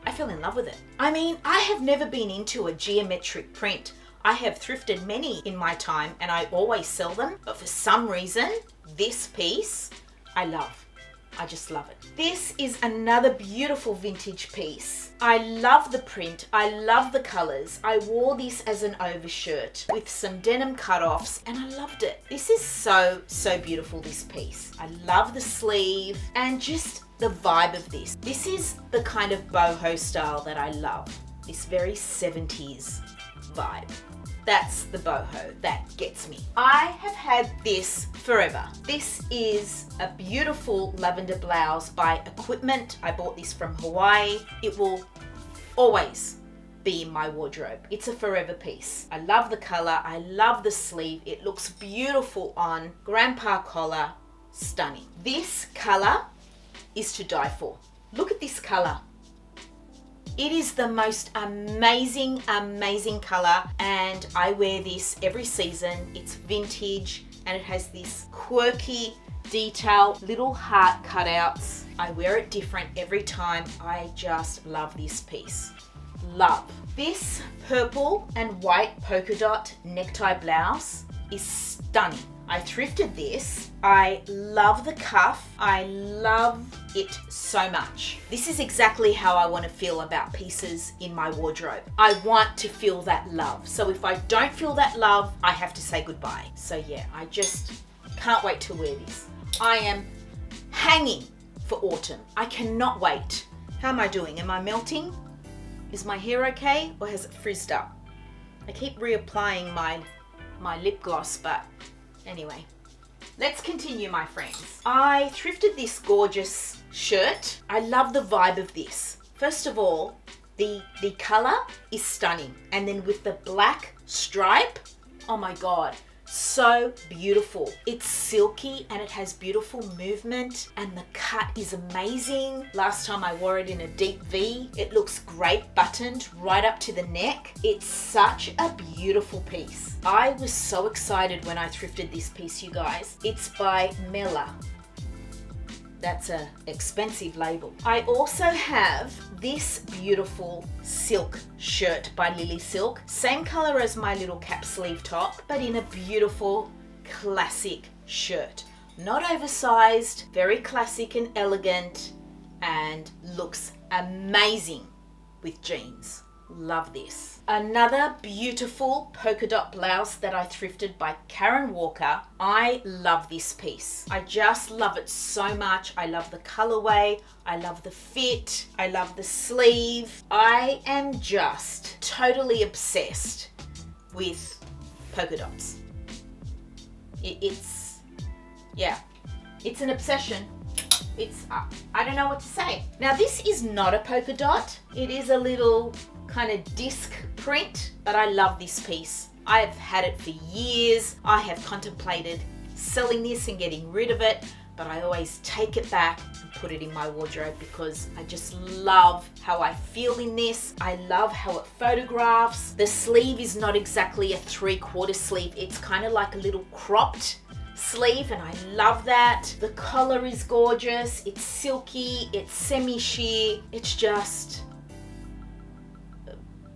I fell in love with it. I mean, I have never been into a geometric print. I have thrifted many in my time and I always sell them, but for some reason, this piece, I love. I just love it. This is another beautiful vintage piece. I love the print. I love the colors. I wore this as an overshirt with some denim cutoffs and I loved it. This is so beautiful, this piece. I love the sleeve and just the vibe of this. This is the kind of boho style that I love. This very 70s vibe. That's the boho that gets me. I have had this forever. This is a beautiful lavender blouse by Equipment. I bought this from Hawaii. It will always be in my wardrobe. It's a forever piece. I love the color. I love the sleeve. It looks beautiful on. Grandpa collar, stunning. This color is to die for. Look at this color. It is the most amazing color and I wear this every season. It's vintage and it has this quirky detail, little heart cutouts. I wear it different every time. I just love this piece. love. This purple and white polka dot necktie blouse is stunning. I thrifted this. I love the cuff. I love it so much. This is exactly how I want to feel about pieces in my wardrobe. I want to feel that love. So if I don't feel that love, I have to say goodbye. So yeah, I just can't wait to wear this. I am hanging for autumn. I cannot wait. How am I doing? Am I melting? Is my hair okay or has it frizzed up? I keep reapplying my lip gloss, but anyway. Let's continue, my friends. I thrifted this gorgeous shirt. I love the vibe of this. First of all, the color is stunning. And then with the black stripe, oh my God, so beautiful. It's silky and it has beautiful movement and the cut is amazing. Last time I wore it in a deep V. It looks great buttoned right up to the neck. It's such a beautiful piece. I was so excited when I thrifted this piece, you guys. It's by Mela. That's an expensive label. I also have this beautiful silk shirt by Lily Silk. Same color as my little cap sleeve top, but in a beautiful classic shirt. Not oversized, very classic and elegant, and looks amazing with jeans. Love this. Another beautiful polka dot blouse that I thrifted by Karen Walker. I love this piece. I just love it so much. I love the colorway. I love the fit. I love the sleeve. I am just totally obsessed with polka dots. It's an obsession. It's, I don't know what to say. Now this is not a polka dot. It is a little kind of disc print, but I love this piece. I've had it for years. I have contemplated selling this and getting rid of it, but I always take it back and put it in my wardrobe because I just love how I feel in this. I love how it photographs. The sleeve is not exactly a 3/4 sleeve. It's kind of like a little cropped sleeve and I love that. The collar is gorgeous. It's silky. It's semi-sheer. It's just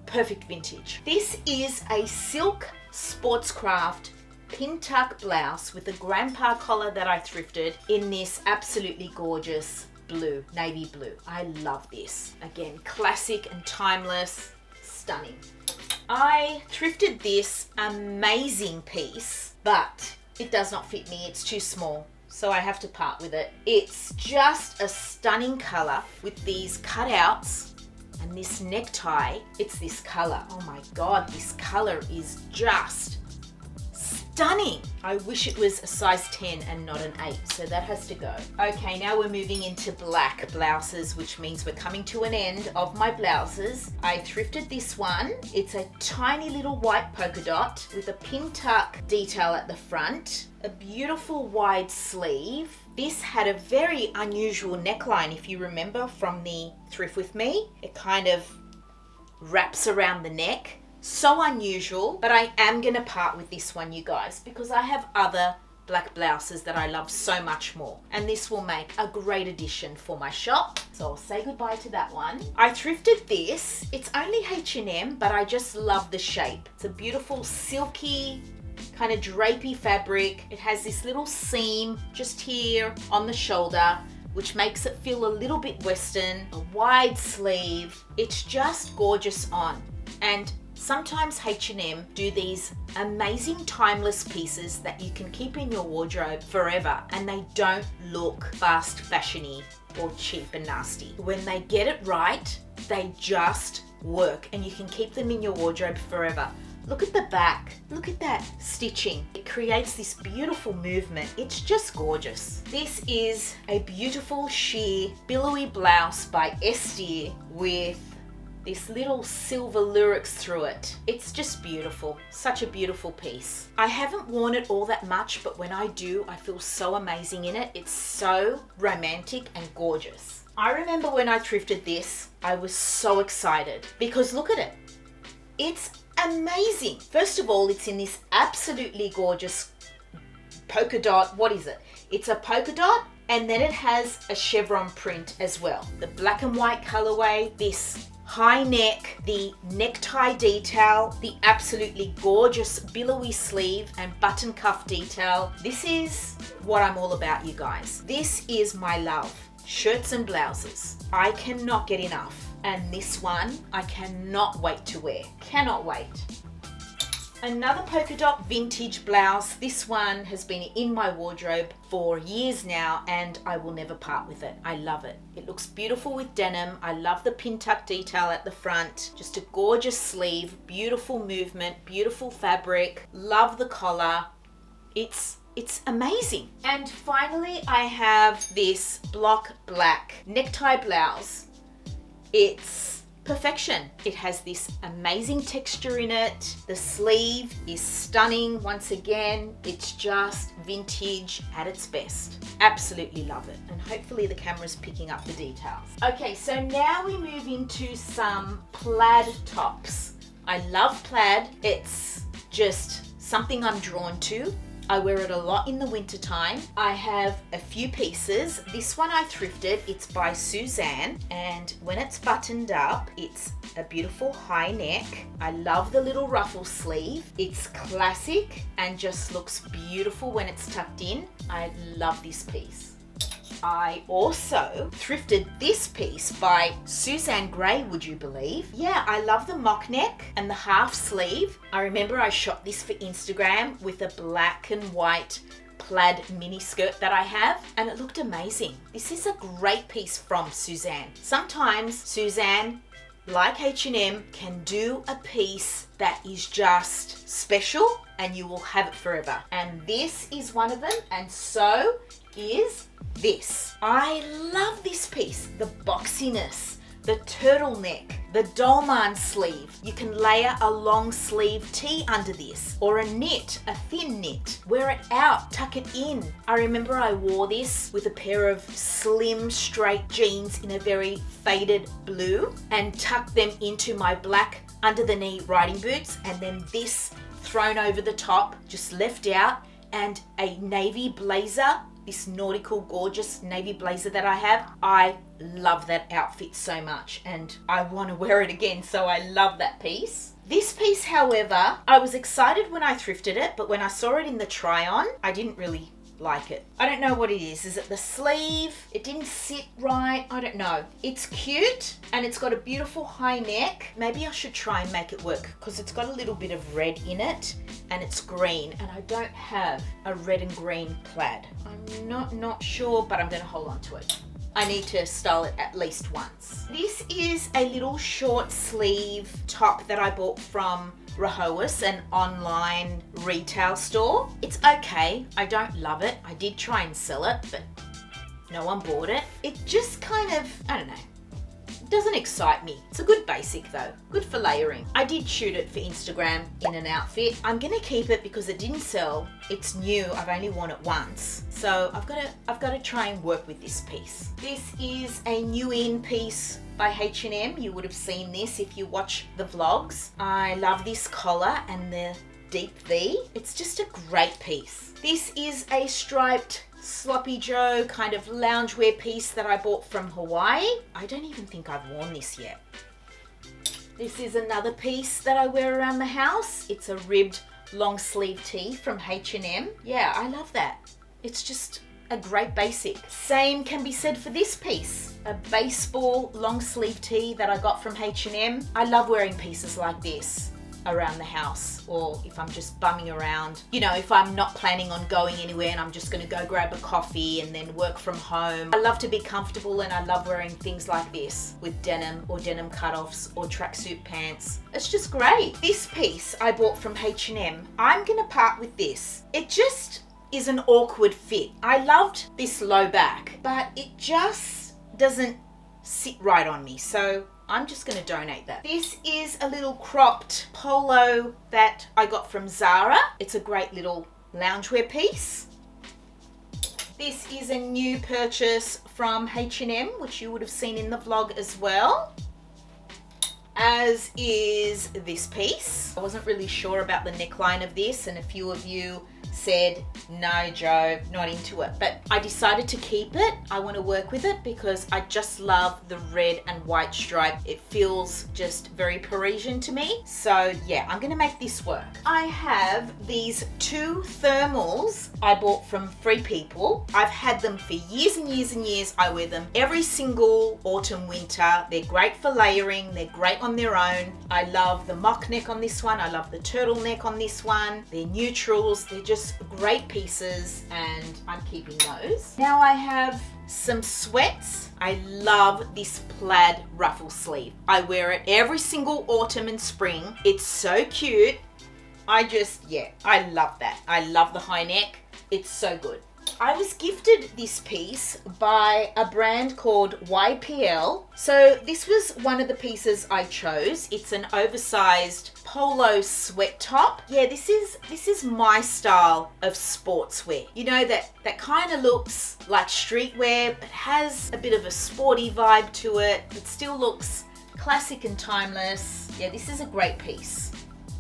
perfect vintage. This is a silk sportscraft pin tuck blouse with a grandpa collar that I thrifted in this absolutely gorgeous blue, navy blue. I love this. Again, classic and timeless, stunning. I thrifted this amazing piece, but it does not fit me. It's too small, so I have to part with it. It's just a stunning color with these cutouts. And this necktie, it's this color. Oh my God, this color is just stunning. I wish it was a size 10 and not an 8, so that has to go. Okay, now we're moving into black blouses, which means we're coming to an end of my blouses. I thrifted this one. It's a tiny little white polka dot with a pin tuck detail at the front, a beautiful wide sleeve. This had a very unusual neckline, if you remember from the thrift with me. It kind of wraps around the neck. So unusual, but I am gonna part with this one, you guys, because I have other black blouses that I love so much more. And this will make a great addition for my shop. So I'll say goodbye to that one. I thrifted this. It's only H&M, but I just love the shape. It's a beautiful silky, kind of drapey fabric. It has this little seam just here on the shoulder, which makes it feel a little bit Western, a wide sleeve. It's just gorgeous on. And sometimes H&M do these amazing timeless pieces that you can keep in your wardrobe forever and they don't look fast fashion-y or cheap and nasty. When they get it right, they just work and you can keep them in your wardrobe forever. Look at the back. Look at that stitching. It creates this beautiful movement. It's just gorgeous. This is a beautiful sheer billowy blouse by Estier with this little silver lyrics through it. It's just beautiful. Such a beautiful piece. I haven't worn it all that much, but when I do, I feel so amazing in it. It's so romantic and gorgeous. I remember when I thrifted this, I was so excited because look at it. It's amazing. First of all, it's in this absolutely gorgeous polka dot. What is it? It's a polka dot and then it has a chevron print as well. The black and white colorway, this high neck, the necktie detail, the absolutely gorgeous billowy sleeve and button cuff detail. This is what I'm all about, you guys. This is my love. Shirts and blouses. I cannot get enough. And this one, I cannot wait to wear. Cannot wait. Another polka dot vintage blouse. This one has been in my wardrobe for years now and I will never part with it. I love it. It looks beautiful with denim. I love the pin tuck detail at the front. Just a gorgeous sleeve, beautiful movement, beautiful fabric. Love the collar. It's amazing. And finally, I have this block black necktie blouse. It's perfection. It has this amazing texture in it. The sleeve is stunning. Once again, it's just vintage at its best. Absolutely love it. And hopefully the camera's picking up the details. Okay, so now we move into some plaid tops. I love plaid. It's just something I'm drawn to. I wear it a lot in the winter time. I have a few pieces. This one I thrifted. It's by Suzanne, and when it's buttoned up, it's a beautiful high neck. I love the little ruffle sleeve. It's classic and just looks beautiful when it's tucked in. I love this piece. I also thrifted this piece by Suzanne Gray, would you believe? Yeah, I love the mock neck and the half sleeve. I remember I shot this for Instagram with a black and white plaid mini skirt that I have, and it looked amazing. This is a great piece from Suzanne. Sometimes Suzanne, like H&M, can do a piece that is just special and you will have it forever. And this is one of them, and so is this. I love this piece. The boxiness, the turtleneck, the dolman sleeve. You can layer a long sleeve tee under this, or a knit, a thin knit. Wear it out, tuck it in. I remember I wore this with a pair of slim straight jeans in a very faded blue and tucked them into my black under the knee riding boots, and then this thrown over the top, just left out, and a navy blazer. This nautical gorgeous navy blazer that I have. I love that outfit so much and I want to wear it again, so I love that piece. This piece, however, I was excited when I thrifted it, but when I saw it in the try on, I didn't really like it. I don't know what it is. Is it the sleeve? It didn't sit right. I don't know. It's cute and it's got a beautiful high neck. Maybe I should try and make it work because it's got a little bit of red in it and it's green, and I don't have a red and green plaid. I'm not sure, but I'm going to hold on to it. I need to style it at least once. This is a little short sleeve top that I bought from Rahowas, an online retail store. It's okay. I don't love it. I did try and sell it, but no one bought it. It just kind of, I don't know, doesn't excite me. It's a good basic though, good for layering. I did shoot it for Instagram in an outfit. I'm gonna keep it because it didn't sell. It's new, I've only worn it once. So I've got to try and work with this piece. This is a new in piece by H&M. You would have seen this if you watch the vlogs. I love this collar and the deep V. It's just a great piece. This is a striped Sloppy Joe kind of loungewear piece that I bought from Hawaii. I don't even think I've worn this yet. This is another piece that I wear around the house. It's a ribbed long sleeve tee from H&M. Yeah, I love that. It's just a great basic. Same can be said for this piece. A baseball long sleeve tee that I got from H&M. I love wearing pieces like this around the house, or if I'm just bumming around, you know, if I'm not planning on going anywhere and I'm just going to go grab a coffee and then work from home. I love to be comfortable and I love wearing things like this with denim or denim cutoffs or tracksuit pants. It's just great. This piece I bought from H&M. I'm going to part with this. It just is an awkward fit. I loved this low back, but it just doesn't sit right on me, so I'm just going to donate that. This is a little cropped polo that I got from Zara. It's a great little loungewear piece. This is a new purchase from H&M, which you would have seen in the vlog as well. As is this piece. I wasn't really sure about the neckline of this, and a few of you said, no, Joe, not into it. But I decided to keep it. I want to work with it because I just love the red and white stripe. It feels just very Parisian to me. So yeah, I'm going to make this work. I have these 2 thermals I bought from Free People. I've had them for years and years and years. I wear them every single autumn, winter. They're great for layering. They're great on their own. I love the mock neck on this one. I love the turtleneck on this one. They're neutrals. They're just great pieces and I'm keeping those. Now I have some sweats. I love this plaid ruffle sleeve. I wear it every single autumn and spring. It's so cute. I love that. I love the high neck. It's so good. I was gifted this piece by a brand called YPL. So this was one of the pieces I chose. It's an oversized polo sweat top. Yeah, this is my style of sportswear. You know, that kind of looks like streetwear, but has a bit of a sporty vibe to it. It still looks classic and timeless. Yeah, this is a great piece.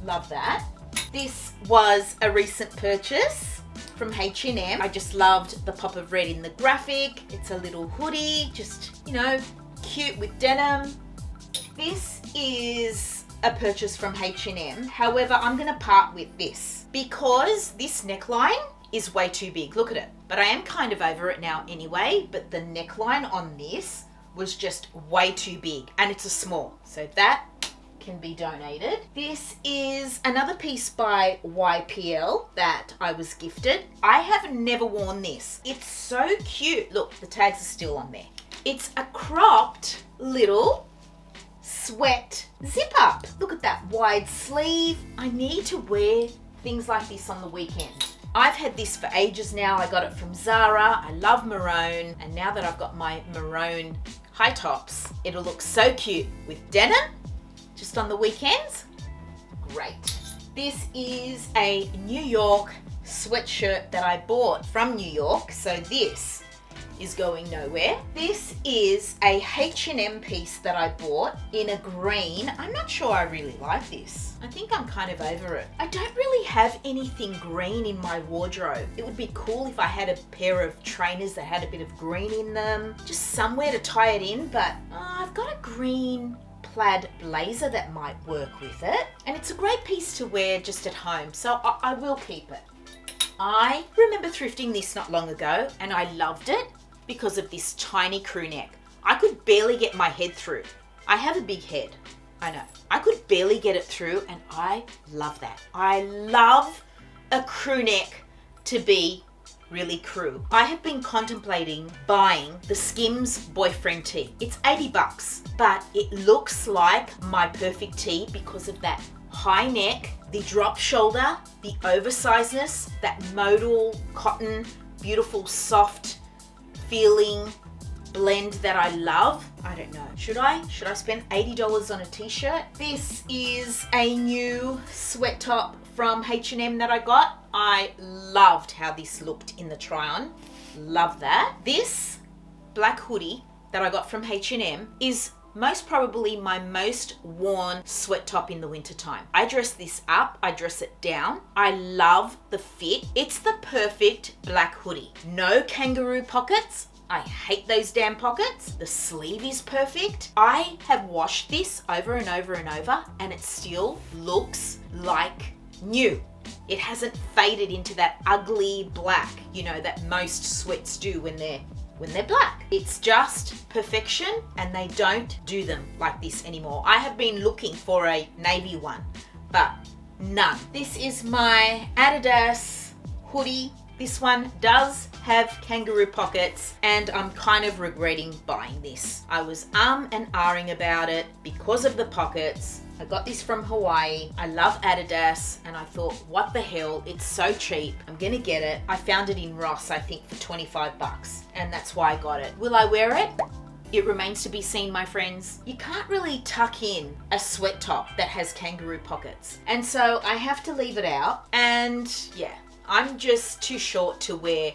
Love that. This was a recent purchase from H&M. I just loved the pop of red in the graphic. It's a little hoodie, just, you know, cute with denim. This is a purchase from H&M. However, I'm going to part with this because this neckline is way too big. Look at it. But I am kind of over it now anyway, but the neckline on this was just way too big and it's a small. So that can be donated. This is another piece by YPL that I was gifted. I have never worn this. It's so cute. Look, the tags are still on there. It's a cropped little sweat zip up. Look at that wide sleeve. I need to wear things like this on the weekend. I've had this for ages now. I got it from Zara. I love maroon. And now that I've got my maroon high tops, it'll look so cute with denim. Just on the weekends, great. This is a New York sweatshirt that I bought from New York, so this is going nowhere. This is a H&M piece that I bought in a green. I'm not sure I really like this. I think I'm kind of over it. I don't really have anything green in my wardrobe. It would be cool if I had a pair of trainers that had a bit of green in them, just somewhere to tie it in, but I've got a green plaid blazer that might work with it, and it's a great piece to wear just at home, so I will keep it. I remember thrifting this not long ago and I loved it because of this tiny crew neck. I could barely get my head through. I have a big head, I know. I could barely get it through and I love that. I love a crew neck to be really crew. I have been contemplating buying the Skims boyfriend tee. It's $80, but it looks like my perfect tee because of that high neck, the drop shoulder, the oversizedness, that modal cotton, beautiful soft feeling blend that I love. I don't know. Should I spend $80 on a t-shirt? This is a new sweat top from H&M that I got. I loved how this looked in the try-on. Love that. This black hoodie that I got from H&M is most probably my most worn sweat top in the wintertime. I dress this up, I dress it down. I love the fit. It's the perfect black hoodie. No kangaroo pockets. I hate those damn pockets. The sleeve is perfect. I have washed this over and over and over and it still looks like new. It hasn't faded into that ugly black, you know, that most sweats do when they're black. It's just perfection and they don't do them like this anymore. I have been looking for a navy one, but none. This is my Dedes hoodie. This one does have kangaroo pockets and I'm kind of regretting buying this. I was and ahhing about it because of the pockets. I got this from Hawaii. I love Dedes and I thought, what the hell? It's so cheap. I'm gonna get it. I found it in Ross, I think, for $25 and that's why I got it. Will I wear it? It remains to be seen, my friends. You can't really tuck in a sweat top that has kangaroo pockets. And so I have to leave it out and yeah. I'm just too short to wear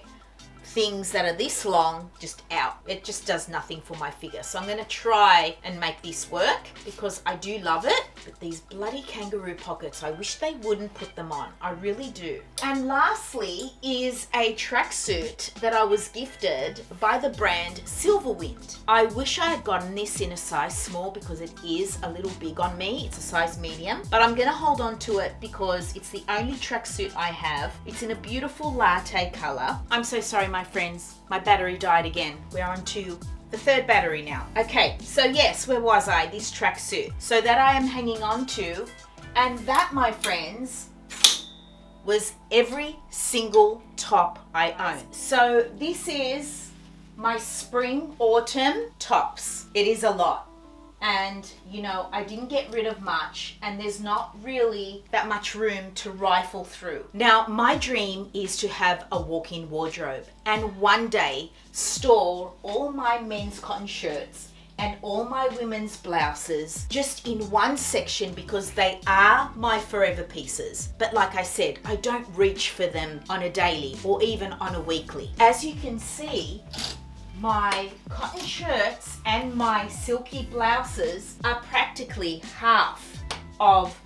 things that are this long just out. It just does nothing for my figure. So I'm going to try and make this work because I do love it. But these bloody kangaroo pockets, I wish they wouldn't put them on. I really do. And lastly is a tracksuit that I was gifted by the brand Silverwind. I wish I had gotten this in a size small because it is a little big on me. It's a size medium, but I'm gonna hold on to it because it's the only tracksuit I have. It's in a beautiful latte color. I'm so sorry, my friends. My battery died again. We're on to the third battery now. Okay, so yes, where was I? This tracksuit. So that I am hanging on to, and that, my friends, was every single top I own. So this is my spring autumn tops. It is a lot. And you know, I didn't get rid of much, and there's not really that much room to rifle through. Now, my dream is to have a walk-in wardrobe and one day store all my men's cotton shirts and all my women's blouses just in one section because they are my forever pieces. But like I said, I don't reach for them on a daily or even on a weekly. As you can see, my cotton shirts and my silky blouses are practically half of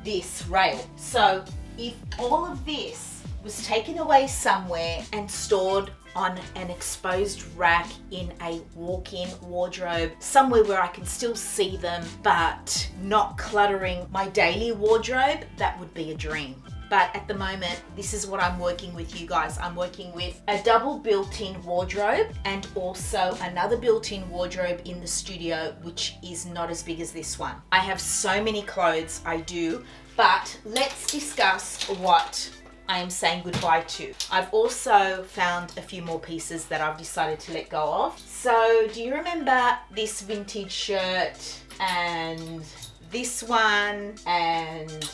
this rail. So if all of this was taken away somewhere and stored on an exposed rack in a walk-in wardrobe, somewhere where I can still see them but not cluttering my daily wardrobe, that would be a dream. But at the moment, this is what I'm working with, you guys. I'm working with a double built-in wardrobe and also another built-in wardrobe in the studio, which is not as big as this one. I have so many clothes, I do, but let's discuss what I am saying goodbye to. I've also found a few more pieces that I've decided to let go of. So do you remember this vintage shirt and this one and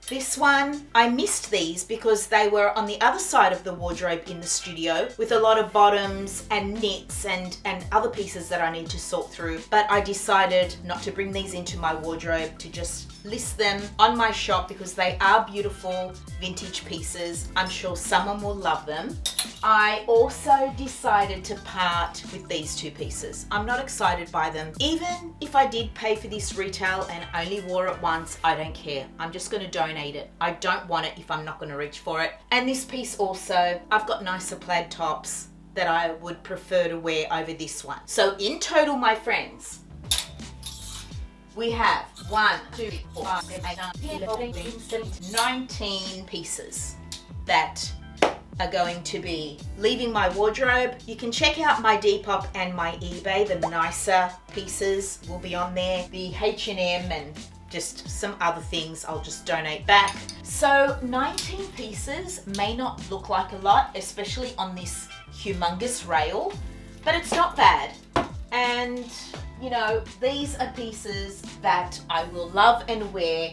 this one? I missed these because they were on the other side of the wardrobe in the studio with a lot of bottoms and knits and other pieces that I need to sort through. But I decided not to bring these into my wardrobe, to just list them on my shop because they are beautiful vintage pieces. I'm sure someone will love them. I also decided to part with these two pieces. I'm not excited by them. Even if I did pay for this retail and only wore it once, I don't care. I'm just going to donate it. I don't want it if I'm not going to reach for it. And this piece also, I've got nicer plaid tops that I would prefer to wear over this one. So in total, my friends, we have 1, 2, 3, 4, 5, 6, 7, 8, 9, 10, 11, 12, 19 pieces that are going to be leaving my wardrobe. You can check out my Depop and my eBay. The nicer pieces will be on there. The H&M and just some other things I'll just donate back. So 19 pieces may not look like a lot, especially on this humongous rail, but it's not bad. And you know, these are pieces that I will love and wear.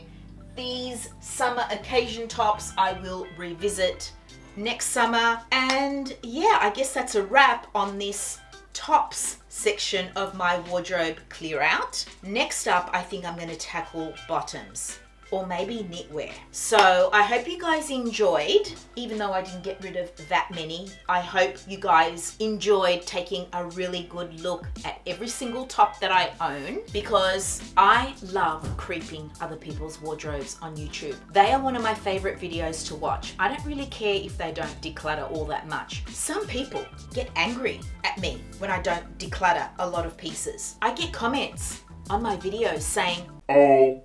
These summer occasion tops I will revisit next summer. And yeah, I guess that's a wrap on this tops section of my wardrobe clear out. Next up, I think I'm going to tackle bottoms, or maybe knitwear. So I hope you guys enjoyed, even though I didn't get rid of that many. I hope you guys enjoyed taking a really good look at every single top that I own, because I love creeping other people's wardrobes on YouTube. They are one of my favorite videos to watch. I don't really care if they don't declutter all that much. Some people get angry at me when I don't declutter a lot of pieces. I get comments on my videos saying, Oh,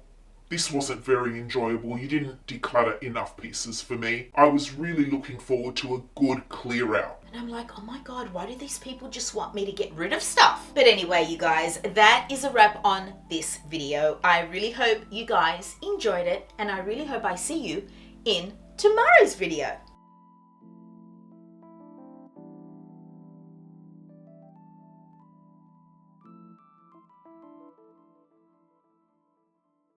this wasn't very enjoyable. You didn't declutter enough pieces for me. I was really looking forward to a good clear out. and I'm like, oh my God, why do these people just want me to get rid of stuff? But anyway, you guys, that is a wrap on this video. I really hope you guys enjoyed it, and I really hope I see you in tomorrow's video.